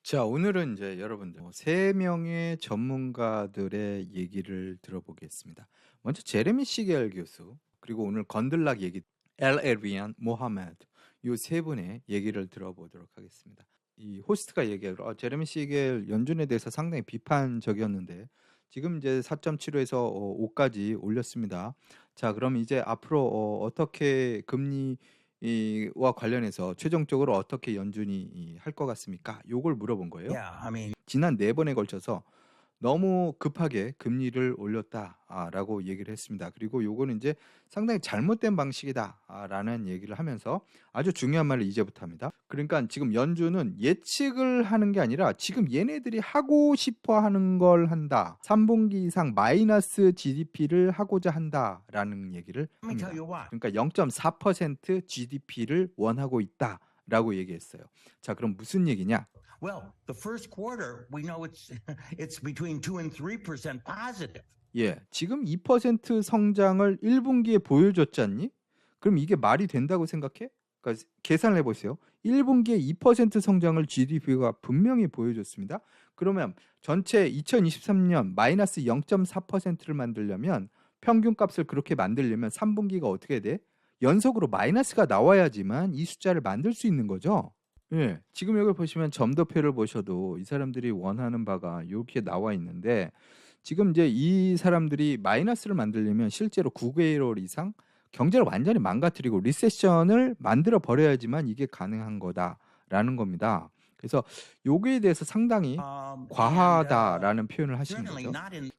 자, 오늘은 이제 여러분들 세 명의 전문가들의 얘기를 들어보겠습니다. 먼저 제레미 시겔 교수, 그리고 오늘 건들락 얘기, 엘 에르비안, 모하메드, 이 세 분의 얘기를 들어보도록 하겠습니다. 이 호스트가 얘기하기로 제레미 시겔 연준에 대해서 상당히 비판적이었는데 지금 이제 4.75에서 5까지 올렸습니다. 자, 그럼 이제 앞으로 어떻게 금리와 관련해서 최종적으로 어떻게 연준이 할 것 같습니까? 요걸 물어본 거예요. 지난 4번에 걸쳐서 너무 급하게 금리를 올렸다라고 얘기를 했습니다. 그리고 요거는 이제 상당히 잘못된 방식이다라는 얘기를 하면서 아주 중요한 말을 이제부터 합니다. 그러니까 지금 연준은 예측을 하는 게 아니라 지금 얘네들이 하고 싶어 하는 걸 한다. 3분기 이상 마이너스 GDP를 하고자 한다라는 얘기를 합니다. 그러니까 0.4% GDP를 원하고 있다라고 얘기했어요. 자, 그럼 무슨 얘기냐? Well, the first quarter, we know it's between 2 and 3% positive. 예, 지금 2% 성장을 1분기에 보여줬지 않니? 그럼 이게 말이 된다고 생각해? 그러니까 계산을 해보세요. 1분기에 2% 성장을 GDP가 분명히 보여줬습니다. 그러면 전체 2023년 마이너스 0.4%를 만들려면 평균값을 그렇게 만들려면 3분기가 어떻게 돼? 연속으로 마이너스가 나와야지만 이 숫자를 만들 수 있는 거죠. 예, 지금 여기 보시면 점도표를 보셔도 이 사람들이 원하는 바가 이렇게 나와 있는데 지금 이제 이 사람들이 마이너스를 만들려면 실제로 9개월 이상 경제를 완전히 망가뜨리고 리세션을 만들어 버려야지만 이게 가능한 거다라는 겁니다. 그래서 여기에 대해서 상당히 과하다라는 표현을 하시는 거죠.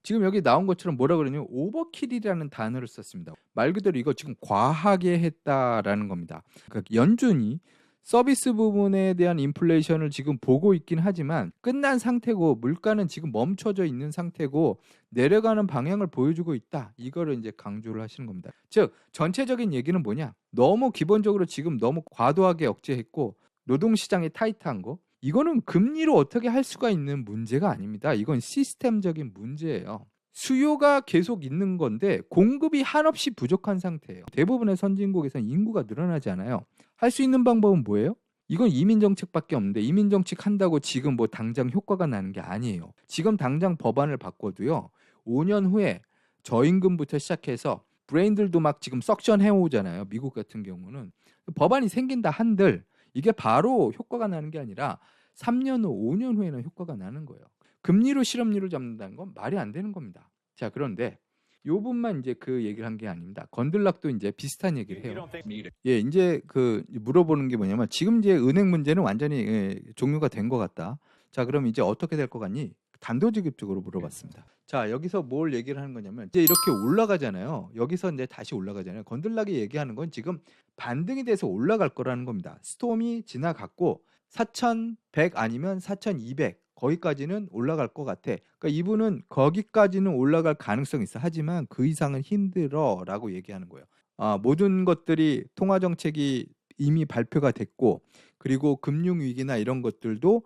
지금 여기 나온 것처럼 뭐라 그러냐면 오버킬이라는 단어를 썼습니다. 말 그대로 이거 지금 과하게 했다라는 겁니다. 그러니까 연준이 서비스 부분에 대한 인플레이션을 지금 보고 있긴 하지만 끝난 상태고 물가는 지금 멈춰져 있는 상태고 내려가는 방향을 보여주고 있다. 이거를 이제 강조를 하시는 겁니다. 즉 전체적인 얘기는 뭐냐? 너무 기본적으로 지금 너무 과도하게 억제했고 노동시장이 타이트한 거 이거는 금리로 어떻게 할 수가 있는 문제가 아닙니다. 이건 시스템적인 문제예요. 수요가 계속 있는 건데 공급이 한없이 부족한 상태예요. 대부분의 선진국에서는 인구가 늘어나지 않아요. 할 수 있는 방법은 뭐예요? 이건 이민정책밖에 없는데 이민정책 한다고 지금 뭐 당장 효과가 나는 게 아니에요. 지금 당장 법안을 바꿔도요. 5년 후에 저임금부터 시작해서 브레인들도 막 지금 석션 해오잖아요. 미국 같은 경우는. 법안이 생긴다 한들 이게 바로 효과가 나는 게 아니라 3년 후, 5년 후에는 효과가 나는 거예요. 금리로 실업률을 잡는다는 건 말이 안 되는 겁니다. 자, 그런데 요 분만 이제 그 얘기를 한 게 아닙니다. 건들락도 이제 비슷한 얘기를 해요. 예, 이제 그 물어보는 게 뭐냐면 지금 이제 은행 문제는 완전히 종료가 된 것 같다. 자, 그럼 이제 어떻게 될 것 같니? 단도직입적으로 물어봤습니다. 자, 여기서 뭘 얘기를 하는 거냐면 이제 이렇게 올라가잖아요. 여기서 이제 다시 올라가잖아요. 건들락이 얘기하는 건 지금 반등이 돼서 올라갈 거라는 겁니다. 스톰이 지나갔고 4,100 아니면 4,200 거기까지는 올라갈 것 같아. 그러니까 이분은 거기까지는 올라갈 가능성이 있어. 하지만 그 이상은 힘들어라고 얘기하는 거예요. 모든 것들이 통화 정책이 이미 발표가 됐고 그리고 금융 위기나 이런 것들도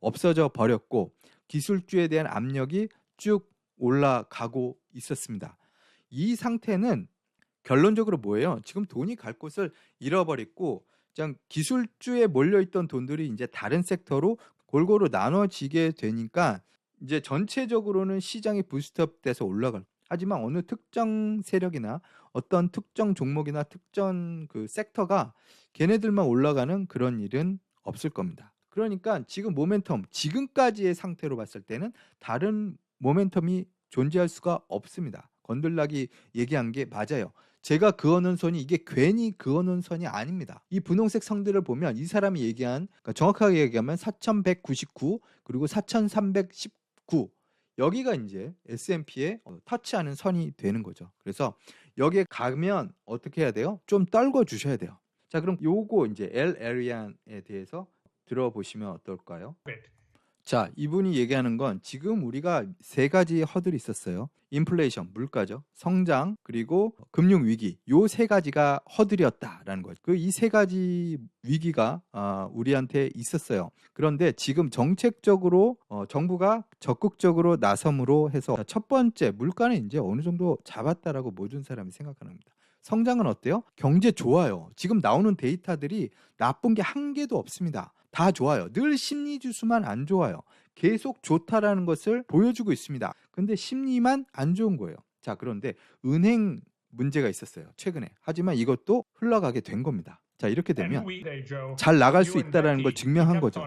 없어져 버렸고 기술주에 대한 압력이 쭉 올라가고 있었습니다. 이 상태는 결론적으로 뭐예요? 지금 돈이 갈 곳을 잃어버렸고 그냥 기술주에 몰려있던 돈들이 이제 다른 섹터로 골고루 나눠지게 되니까 이제 전체적으로는 시장이 부스트업돼서 올라갈. 하지만 어느 특정 세력이나 어떤 특정 종목이나 특정 그 섹터가 걔네들만 올라가는 그런 일은 없을 겁니다. 그러니까 지금 모멘텀, 지금까지의 상태로 봤을 때는 다른 모멘텀이 존재할 수가 없습니다. 건들락이 얘기한 게 맞아요. 제가 그어놓은 선이 이게 괜히 그어놓은 선이 아닙니다. 이 분홍색 선들을 보면 이 사람이 얘기한 그러니까 정확하게 얘기하면 4,199 그리고 4,319 여기가 이제 S&P에 터치하는 선이 되는 거죠. 그래서 여기에 가면 어떻게 해야 돼요? 좀 떨궈 주셔야 돼요. 자, 그럼 요거 이제 엘 에리안에 대해서 들어보시면 어떨까요? 자, 이분이 얘기하는 건 지금 우리가 세 가지 허들이 있었어요. 인플레이션, 물가죠. 성장, 그리고 금융 위기. 요 세 가지가 허들이었다라는 거죠. 그 이 세 가지 위기가 우리한테 있었어요. 그런데 지금 정책적으로 정부가 적극적으로 나섬으로 해서 첫 번째 물가는 이제 어느 정도 잡았다라고 모든 사람이 생각하는 겁니다. 성장은 어때요? 경제 좋아요. 지금 나오는 데이터들이 나쁜 게 한 개도 없습니다. 다 좋아요. 늘 심리 지수만 안 좋아요. 계속 좋다라는 것을 보여주고 있습니다. 근데 심리만 안 좋은 거예요. 자, 그런데 은행 문제가 있었어요. 최근에. 하지만 이것도 흘러가게 된 겁니다. 자, 이렇게 되면 잘 나갈 수 있다라는 걸 증명한 거죠.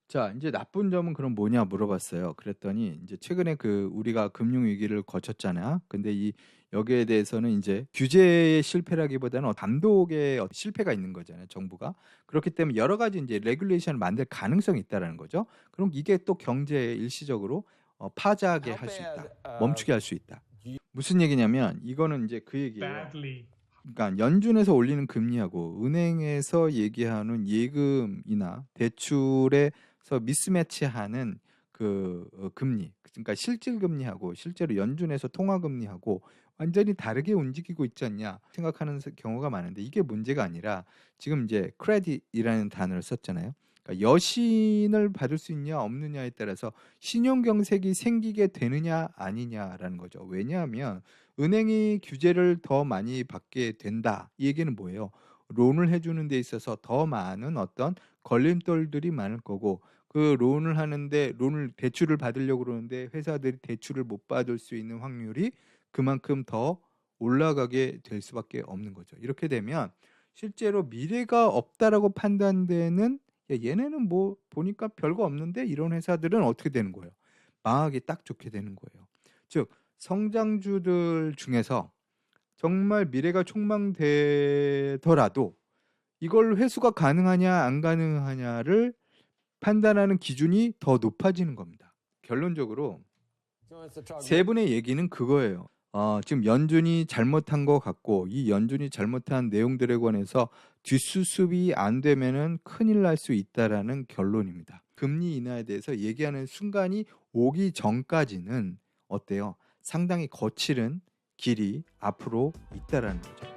자, 이제 나쁜 점은 그럼 뭐냐 물어봤어요. 그랬더니 이제 최근에 그 우리가 금융 위기를 거쳤잖아요. 근데 이 여기에 대해서는 이제 규제의 실패라기보다는 감독의 실패가 있는 거잖아요, 정부가. 그렇기 때문에 여러 가지 이제 레귤레이션을 만들 가능성이 있다라는 거죠. 그럼 이게 또 경제에 일시적으로 파자하게 할 수 있다. 멈추게 할 수 있다. 무슨 얘기냐면 이거는 이제 그 얘기예요. 그러니까 연준에서 올리는 금리하고 은행에서 얘기하는 예금이나 대출에서 미스매치하는 그 금리, 그러니까 실질 금리하고 실제로 연준에서 통화 금리하고 완전히 다르게 움직이고 있지 않냐 생각하는 경우가 많은데 이게 문제가 아니라 지금 이제 크레딧이라는 단어를 썼잖아요. 그러니까 여신을 받을 수 있냐 없느냐에 따라서 신용경색이 생기게 되느냐 아니냐라는 거죠. 왜냐하면 은행이 규제를 더 많이 받게 된다. 이 얘기는 뭐예요? 론을 해주는 데 있어서 더 많은 어떤 걸림돌들이 많을 거고 그 론을 하는데 대출을 받으려고 그러는데 회사들이 대출을 못 받을 수 있는 확률이 그만큼 더 올라가게 될 수밖에 없는 거죠. 이렇게 되면 실제로 미래가 없다라고 판단되는 얘네는 뭐 보니까 별거 없는데 이런 회사들은 어떻게 되는 거예요? 망하기 딱 좋게 되는 거예요. 즉 성장주들 중에서 정말 미래가 촉망되더라도 이걸 회수가 가능하냐 안 가능하냐를 판단하는 기준이 더 높아지는 겁니다. 결론적으로 세 분의 얘기는 그거예요. 지금 연준이 잘못한 것 같고 이 연준이 잘못한 내용들에 관해서 뒷수습이 안 되면은 큰일 날 수 있다라는 결론입니다. 금리 인하에 대해서 얘기하는 순간이 오기 전까지는 어때요? 상당히 거칠은 길이 앞으로 있다라는 거죠.